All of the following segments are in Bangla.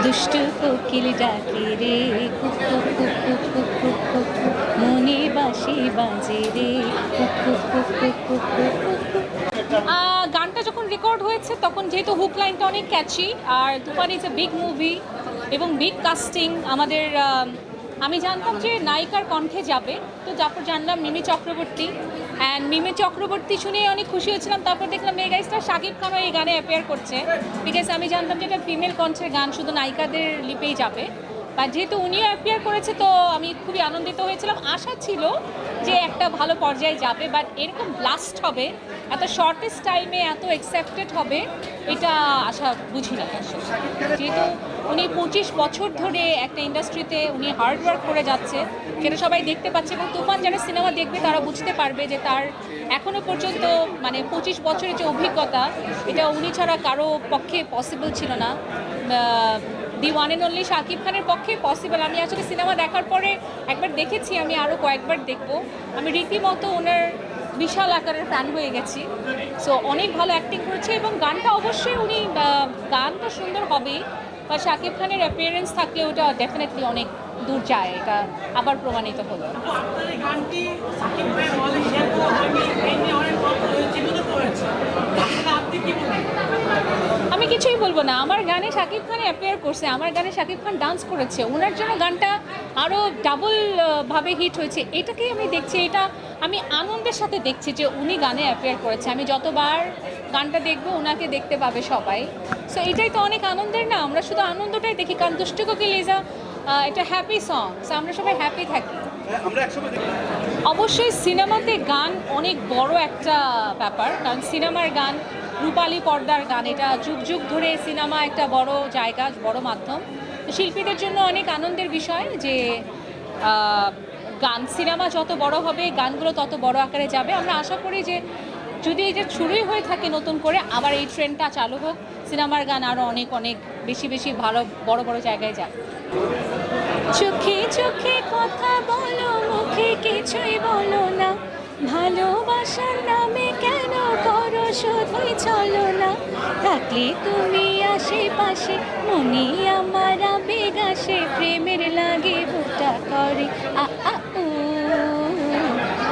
দুষ্টু কোকিল ডাকে রে, cook cook cook cook cook cook cook cook, মনে বাঁশি বাজে রে, cook cook cook cook cook cook cook cook. গানটা যখন রেকর্ড হয়েছে তখন যেহেতু হুক লাইনটা অনেক ক্যাচি, আর তুফান ইজ এ বিগ মুভি এবং বিগ কাস্টিং। আমাদের আমি জানতাম যে নায়িকার কণ্ঠে যাবে, তো তারপর জানলাম মিমি চক্রবর্তী। অ্যান্ড মিমি চক্রবর্তী শুনে অনেক খুশি হয়েছিলাম। তারপর দেখলাম মেগা স্টার শাকিব খানও এই গানে অ্যাপিয়ার করছে, বিকজ আমি জানতাম যে এটা ফিমেল কণ্ঠের গান, শুধু নায়িকাদের লিপেই যাবে। বাট যেহেতু উনিও অ্যাপিয়ার করেছে তো আমি খুবই আনন্দিত হয়েছিলাম। আশা ছিল যে একটা ভালো পর্যায়ে যাবে, বাট এরকম ব্লাস্ট হবে, এত শর্টেস্ট টাইমে এত অ্যাকসেপ্টেড হবে, এটা আশা বুঝিনি আসলে। যেহেতু উনি 25 বছর ধরে একটা ইন্ডাস্ট্রিতে উনি হার্ডওয়ার্ক করে যাচ্ছে, সেটা সবাই দেখতে পাচ্ছে। এবং তুফান যারা সিনেমা দেখবে তারা বুঝতে পারবে যে তার এখনও পর্যন্ত মানে 25 বছরের যে অভিজ্ঞতা, এটা উনি ছাড়া কারো পক্ষে পসিবল ছিল না। The one and only Shakib খানের পক্ষে পসিবল। আমি আসলে সিনেমা দেখার পরে একবার দেখেছি, আমি আরও কয়েকবার দেখব। আমি রীতিমতো ওনার বিশাল আকারের ফ্যান হয়ে গেছি। সো অনেক ভালো অ্যাক্টিং করেছে এবং গানটা অবশ্যই উনি গান তো সুন্দর হবেই, বা শাকিব খানের অ্যাপিয়ারেন্স থাকলে ওটা ডেফিনেটলি অনেক দূর যায়, এটা আবার প্রমাণিত হলো। আমি কিছুই বলবো না, আমার গানে শাকিব খান অ্যাপিয়ার করছে, আমার গানে শাকিব খান ডান্স করেছে, ওনার জন্য গানটা আরও ডাবল ভাবে হিট হয়েছে। এটাকেই আমি দেখছি, এটা আমি আনন্দের সাথে দেখছি যে উনি গানে অ্যাপিয়ার করেছে। আমি যতবার গানটা দেখবো ওনাকে দেখতে পাবে সবাই। সো এটাই তো অনেক আনন্দের না, আমরা শুধু আনন্দটাই দেখি, কারণ দুষ্টু কোকিল ইজ এটা হ্যাপি সং, সো আমরা সবাই হ্যাপি থাকি। অবশ্যই সিনেমাতে গান অনেক বড় একটা ব্যাপার, কারণ সিনেমার গান রূপালী পর্দার গান, এটা যুগ যুগ ধরে সিনেমা একটা বড় জায়গা, বড় মাধ্যম। তো শিল্পীদের জন্য অনেক আনন্দের বিষয় যে গান সিনেমা যত বড় হবে গানগুলো তত বড় আকারে যাবে। আমরা আশা করি যে যদি এটা শুরুই হয়ে থাকে নতুন করে, আবার এই ট্রেন্ডটা চালু হোক, সিনেমার গান আরও অনেক অনেক বেশি বেশি ভালো বড় বড় জায়গায় যাক। চোখে চোখে কথা বলো, মুখে কিছুই বলো না, ভালোবাসার নামে কেন করো শুধুই চলো না, থাকলে তুমি আশেপাশে মনে আমার আবেগ আসে, প্রেমের লাগে বুটা করে আ আ উ,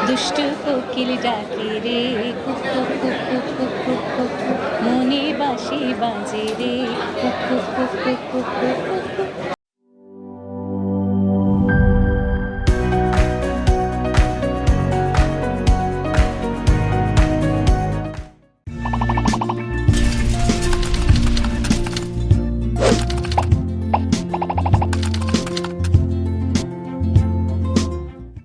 দুষ্টু কোকিল ডাকে রে, cook cook cook cook cook cook cook, মনে বাঁশি বাজে রে, cook cook cook cook cook.